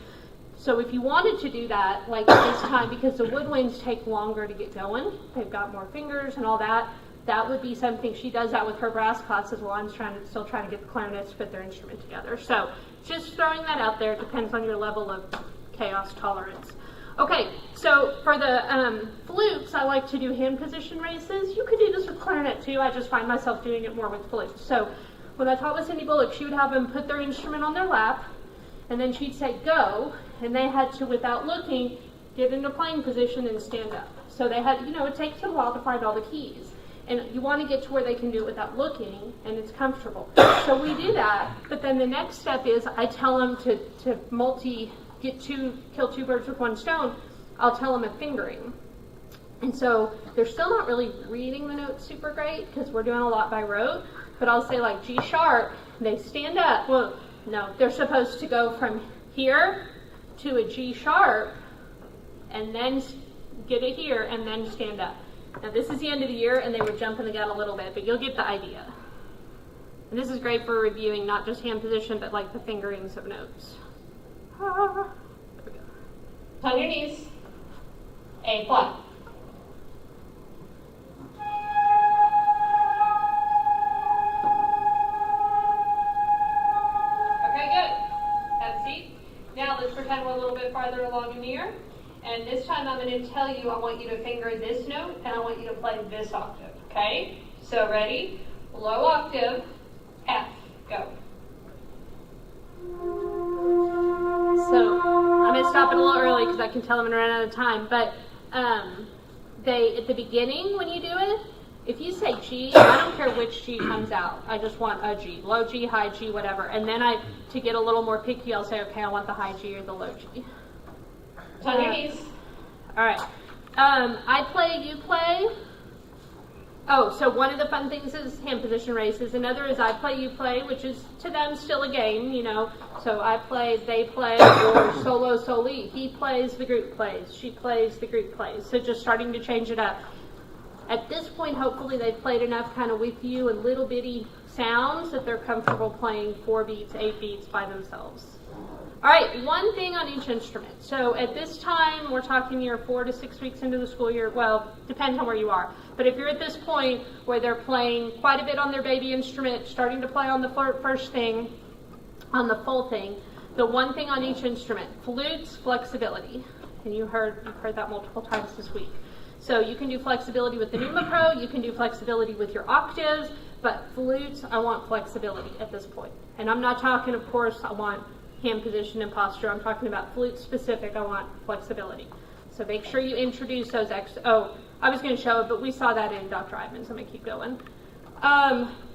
So if you wanted to do that, like this time, because the woodwinds take longer to get going, they've got more fingers and all that, that would be something, she does that with her brass classes while I'm still trying to get the clarinets to put their instrument together. So just throwing that out there, it depends on your level of chaos tolerance. Okay, so for the flutes, I like to do hand position races. You could do this with clarinet too. I just find myself doing it more with flutes. So when I taught with Cindy Bullock, she would have them put their instrument on their lap, and then she'd say go, and they had to, without looking, get into playing position and stand up. So they had, it takes them a while to find all the keys. And you want to get to where they can do it without looking, and it's comfortable. So we do that, but then the next step is I tell them to kill two birds with one stone. I'll tell them a fingering. And so they're still not really reading the notes super great because we're doing a lot by rote, but I'll say like G sharp, they stand up. Well, no, they're supposed to go from here to a G sharp and then get it here and then stand up. Now this is the end of the year and they were jumping the gun a little bit, but you'll get the idea. And this is great for reviewing not just hand position, but like the fingerings of notes. There we go. On your knees. A flat. Okay, good. Have a seat. Now let's pretend we're a little bit farther along in the year. And this time I'm going to tell you I want you to finger this note and I want you to play this octave. Okay? So ready? Low octave, F. Go. So I'm going to stop it a little early because I can tell I'm going to run out of time. But at the beginning when you do it, if you say G, I don't care which G comes out. I just want a G. Low G, high G, whatever. And then to get a little more picky, I'll say, okay, I want the high G or the low G. On your knees. All right. I play, you play. Oh, so one of the fun things is hand position races. Another is I play, you play, which is to them still a game, So I play, they play, or solo, soli. He plays, the group plays. She plays, the group plays. So just starting to change it up. At this point, hopefully they've played enough kind of with you and little bitty sounds that they're comfortable playing 4 beats, 8 beats by themselves. All right, one thing on each instrument. So at this time, we're talking you're 4 to 6 weeks into the school year. Well, depends on where you are. But if you're at this point where they're playing quite a bit on their baby instrument, starting to play on the first thing, on the full thing, the one thing on each instrument, flutes, flexibility. And you've heard that multiple times this week. So you can do flexibility with the Numa Pro, you can do flexibility with your octaves, but flutes, I want flexibility at this point. And I'm not talking, of course, I want hand position and posture. I'm talking about flute specific, I want flexibility. So make sure you introduce those I was going to show it, but we saw that in Dr. Ivan's. I'm going to keep going.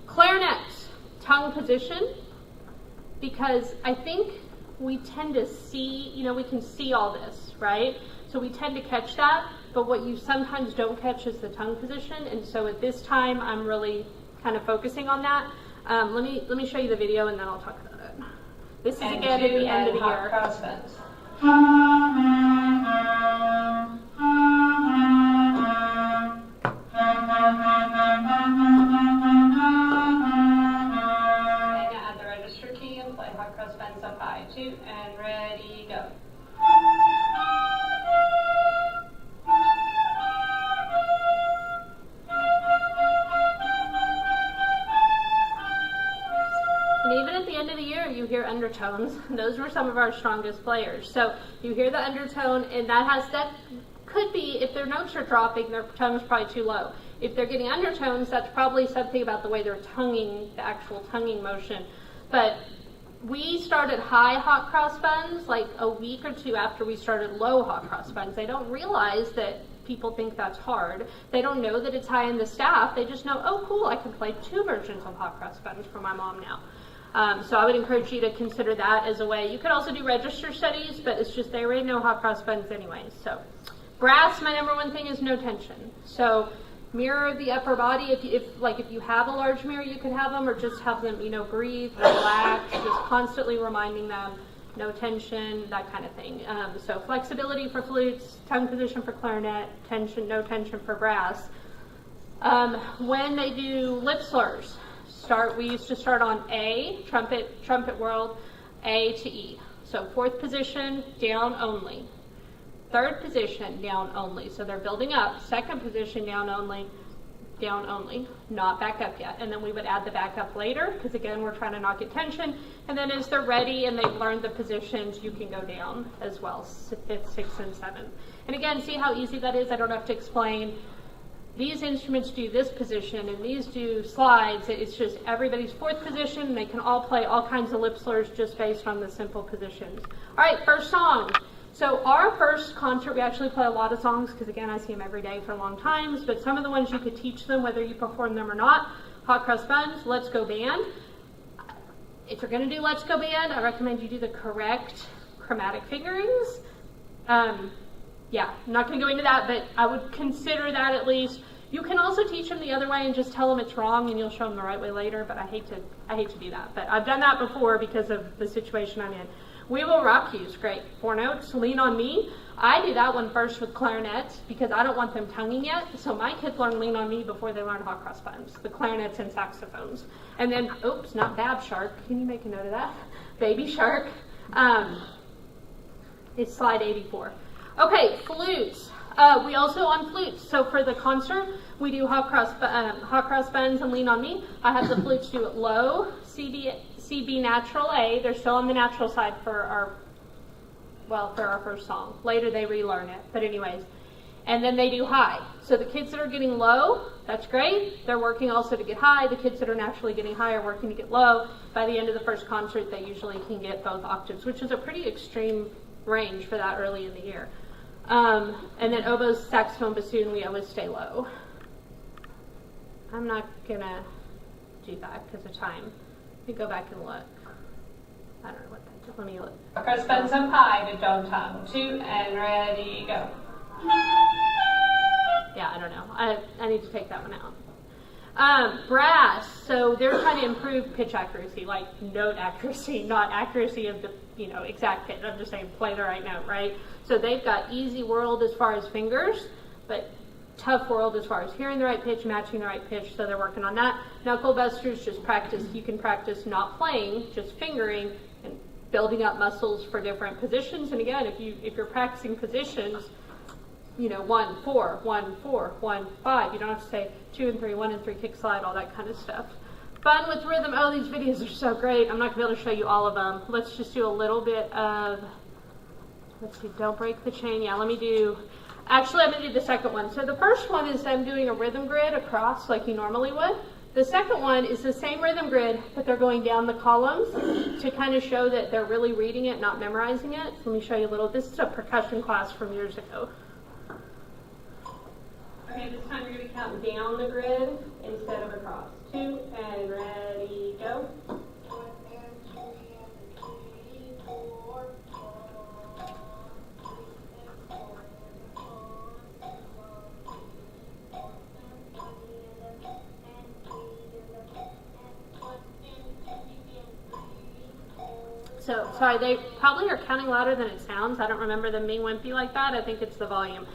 Clarinets, tongue position, because I think we tend to see, we can see all this, right? So we tend to catch that, but what you sometimes don't catch is the tongue position, and so at this time, I'm really kind of focusing on that. Let me show you the video, and then I'll talk about it. This is again at the end of the year. Crossbends. And add the register key and play hot crossbends up high. 2 and ready, go. And even at the end of the year, you hear undertones. Those were some of our strongest players. So you hear the undertone, and that could be, if their notes are dropping, their tone is probably too low. If they're getting undertones, that's probably something about the way they're tonguing, the actual tonguing motion. But we started high hot crossbends like a week or 2 after we started low hot crossbends. They don't realize that people think that's hard. They don't know that it's high in the staff. They just know, oh, cool, I can play 2 versions of hot crossbends for my mom now. So I would encourage you to consider that as a way. You could also do register studies, but it's just they already know hot crossbends anyways. So brass, my number one thing is no tension. So mirror the upper body. If you have a large mirror, you could have them, or just have them, breathe, relax, just constantly reminding them, no tension, that kind of thing. So flexibility for flutes, tongue position for clarinet, tension, no tension for brass. When they do lip slurs, we used to start on A, trumpet world, A to E. So fourth position, down only. Third position, down only. So they're building up. Second position, down only, not back up yet. And then we would add the back up later, because again, we're trying to not get tension. And then as they're ready and they've learned the positions, you can go down as well, fifth, sixth, and seventh. And again, see how easy that is? I don't have to explain. These instruments do this position and these do slides. It's just everybody's fourth position. They can all play all kinds of lip slurs just based on the simple positions. All right, first song. So our first concert, we actually play a lot of songs because again, I see them every day for long times, but some of the ones you could teach them whether you perform them or not. Hot Cross Buns, Let's Go Band. If you're going to do Let's Go Band, I recommend you do the correct chromatic fingerings. Yeah, I'm not going to go into that, but I would consider that at least. You can also teach them the other way and just tell them it's wrong and you'll show them the right way later, but I hate to do that. But I've done that before because of the situation I'm in. We Will Rock You is great. 4 notes, Lean on Me. I do that one first with clarinet because I don't want them tonguing yet. So my kids learn Lean on Me before they learn Hot Cross Buns, the clarinets and saxophones. And then, oops, not Bab Shark. Can you make a note of that? Baby Shark. It's slide 84. Okay, flutes. We also on flutes. So for the concert, we do Hot Cross Buns and Lean on Me. I have the flutes do it low, C, B natural, A. They're still on the natural side for our first song. Later they relearn it, but anyways. And then they do high. So the kids that are getting low, that's great. They're working also to get high. The kids that are naturally getting high are working to get low. By the end of the first concert, they usually can get both octaves, which is a pretty extreme range for that early in the year. And then oboes, saxophone, bassoon, we always stay low. I'm not gonna do that because of time. Let me go back and look. I don't know what that is. Let me look. Cross buns up high, but don't tongue. 2 and ready, go. Yeah, I don't know. I need to take that one out. Brass, so they're trying to improve pitch accuracy, like note accuracy, not accuracy of the exact pitch. I'm just saying play the right note, right? So they've got easy world as far as fingers, but tough world as far as hearing the right pitch, matching the right pitch, so they're working on that. Knuckle busters, just practice. You can practice not playing, just fingering and building up muscles for different positions. And again, if you're practicing positions, 1, 4, 1, 4, 1, 5. You don't have to say 2 and 3, 1 and 3, kick slide, all that kind of stuff. Fun with rhythm. Oh, these videos are so great. I'm not going to be able to show you all of them. Let's just do a little bit of, let's see, don't break the chain. Yeah, I'm going to do the second one. So the first one is I'm doing a rhythm grid across like you normally would. The second one is the same rhythm grid, but they're going down the columns to kind of show that they're really reading it, not memorizing it. So let me show you a little. This is a percussion class from years ago. Okay, this time you're going to count down the grid instead of across. 2 and ready, go. So, sorry, they probably are counting louder than it sounds. I don't remember them being wimpy like that. I think it's the volume.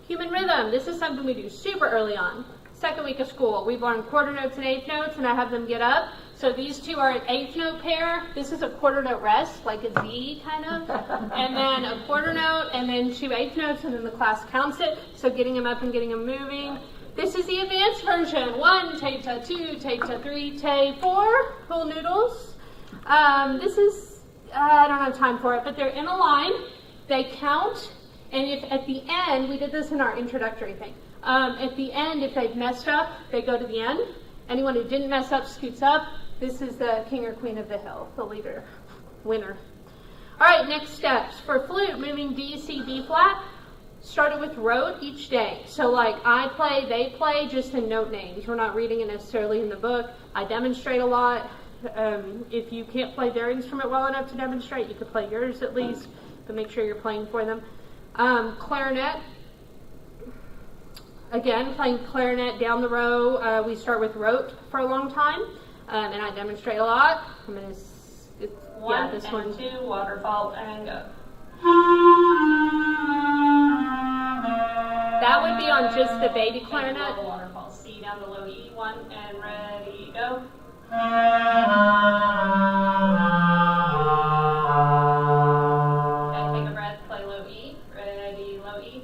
Human rhythm. This is something we do super early on. Second week of school. We've learned quarter notes and eighth notes, and I have them get up. So these two are an eighth note pair. This is a quarter note rest, like a Z kind of. And then a quarter note, and then 2 eighth notes, and then the class counts it. So getting them up and getting them moving. This is the advanced version. 1, ta-ta, 2, ta-ta, 3, ta-4. Pool noodles. This is, I don't have time for it, but they're in a line. They count. And if at the end, we did this in our introductory thing, at the end, if they've messed up, they go to the end. Anyone who didn't mess up scoots up. This is the king or queen of the hill, the leader, winner. All right, next steps. For flute, moving D, C, B flat, started with rote each day. So like I play, they play, just in note names. We're not reading it necessarily in the book. I demonstrate a lot. If you can't play their instrument well enough to demonstrate, you could play yours at least, but make sure you're playing for them. Clarinet, again, playing clarinet down the row. We start with rote for a long time, and I demonstrate a lot. I'm going to, this one. 2, waterfall, and go. That would be on just the baby clarinet. Waterfall, C down the Okay, take a breath, play low E. Ready, low E.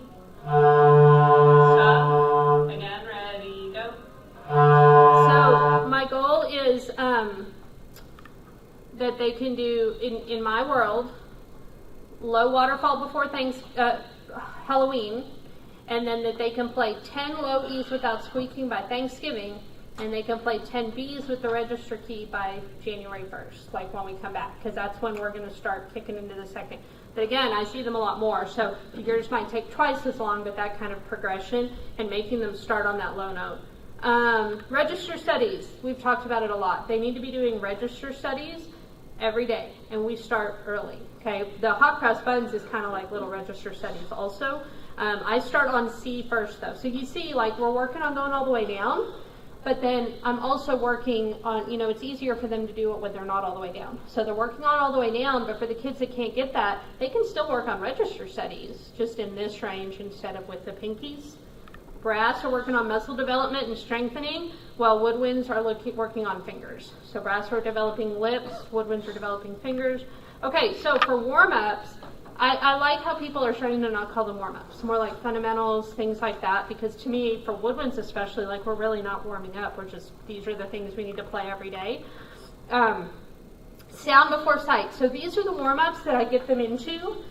Stop. Again, ready, go. So my goal is that they can do, in my world, low waterfall before Halloween, and then that they can play 10 low E's without squeaking by Thanksgiving, and they can play 10 B's with the register key by January 1st, like when we come back, because that's when we're going to start kicking into the second. But again, I see them a lot more, so yours might take twice as long, but that kind of progression and making them start on that low note. Register studies, we've talked about it a lot. They need to be doing register studies every day, and we start early. Okay, the hot cross buns is kind of like little register studies also. I start on C first though. So you see, like, we're working on going all the way down, but then I'm also working on, it's easier for them to do it when they're not all the way down. So they're working on all the way down, but for the kids that can't get that, they can still work on register studies, just in this range instead of with the pinkies. Brass are working on muscle development and strengthening, while woodwinds are working on fingers. So brass are developing lips, woodwinds are developing fingers. Okay, so for warm-ups, I like how people are starting to not call them warm-ups, more like fundamentals, things like that, because to me, for woodwinds especially, like, we're really not warming up. These are the things we need to play every day. Sound before sight. So these are the warm-ups that I get them into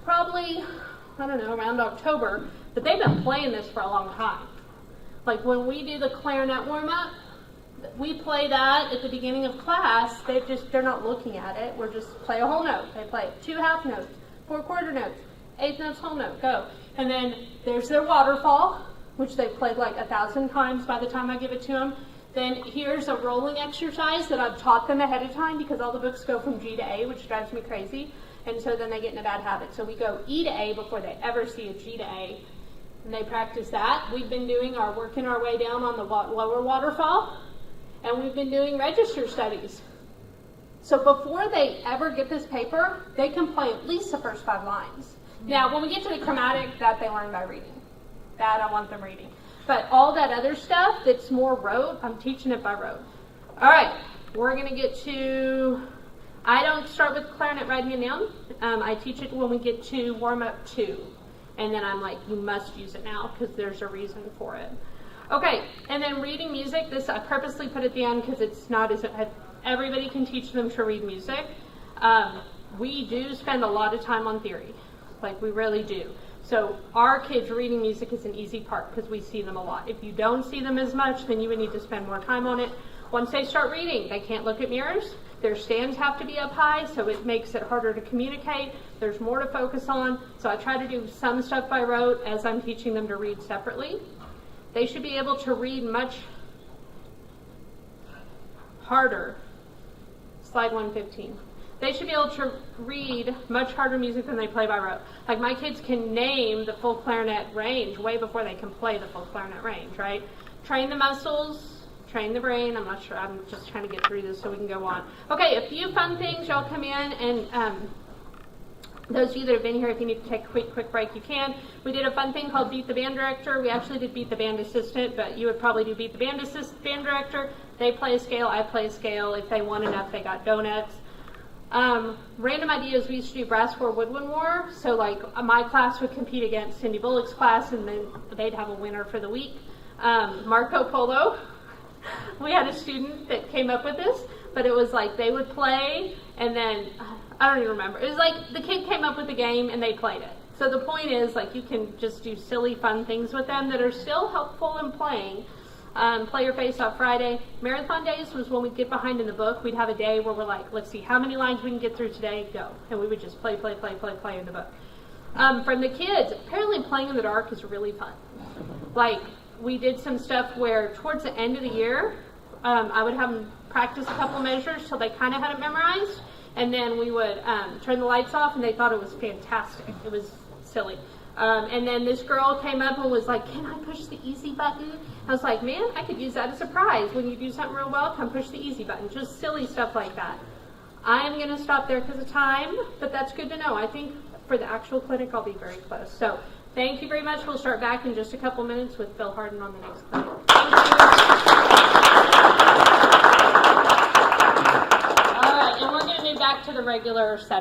probably, I don't know, around October, but they've been playing this for a long time. Like when we do the clarinet warm-up, we play that at the beginning of class. They're not looking at it. We're just play a whole note. They play 2 half notes, 4 quarter notes, 8 notes, whole note, go. And then there's their waterfall, which they've played like 1,000 times by the time I give it to them. Then here's a rolling exercise that I've taught them ahead of time, because all the books go from G to A, which drives me crazy. And so then they get in a bad habit. So we go E to A before they ever see a G to A. And they practice that. We've been working our way down on the lower waterfall. And we've been doing register studies. So before they ever get this paper, they can play at least the first 5 lines. Now, when we get to the chromatic, that they learn by reading. That I want them reading. But all that other stuff that's more rote, I'm teaching it by rote. All right, we're going to get to, I don't start with clarinet writing it down. I teach it when we get to warm-up 2. And then I'm like, you must use it now, because there's a reason for it. Okay, and then reading music, this I purposely put at the end because it's not as, everybody can teach them to read music. We do spend a lot of time on theory, like we really do. So our kids reading music is an easy part because we see them a lot. If you don't see them as much, then you would need to spend more time on it. Once they start reading, they can't look at mirrors. Their stands have to be up high, so it makes it harder to communicate. There's more to focus on. So I try to do some stuff by rote as I'm teaching them to read separately. They should be able to read much harder. Slide 115. They should be able to read much harder music than they play by rote. Like my kids can name the full clarinet range way before they can play the full clarinet range, right? Train the muscles, train the brain. I'm not sure. I'm just trying to get through this so we can go on. Okay, a few fun things. Y'all come in and those of you that have been here, if you need to take a quick break, you can. We did a fun thing called Beat the Band Director. We actually did Beat the Band Assistant, but you would probably do Beat the Band Band Director. They play a scale, I play a scale. If they want enough, they got donuts. Random ideas, we used to do brass war, woodwind war. So like my class would compete against Cindy Bullock's class, and then they'd have a winner for the week. Marco Polo. We had a student that came up with this, but it was like they would play, and then I don't even remember. It was like the kid came up with the game and they played it. So the point is, like, you can just do silly, fun things with them that are still helpful in playing. Play your face off Friday. Marathon days was when we'd get behind in the book. We'd have a day where we're like, let's see how many lines we can get through today, go. And we would just play in the book. From the kids, apparently playing in the dark is really fun. Like, we did some stuff where towards the end of the year, I would have them practice a couple measures till they kind of had it memorized. And then we would turn the lights off, and they thought it was fantastic. It was silly. And then this girl came up and was like, can I push the easy button? I was like, man, I could use that as a prize. When you do something real well, come push the easy button. Just silly stuff like that. I am going to stop there because of time, but that's good to know. I think for the actual clinic, I'll be very close. So thank you very much. We'll start back in just a couple minutes with Phil Harden on the next clinic. Thank you. regular setup.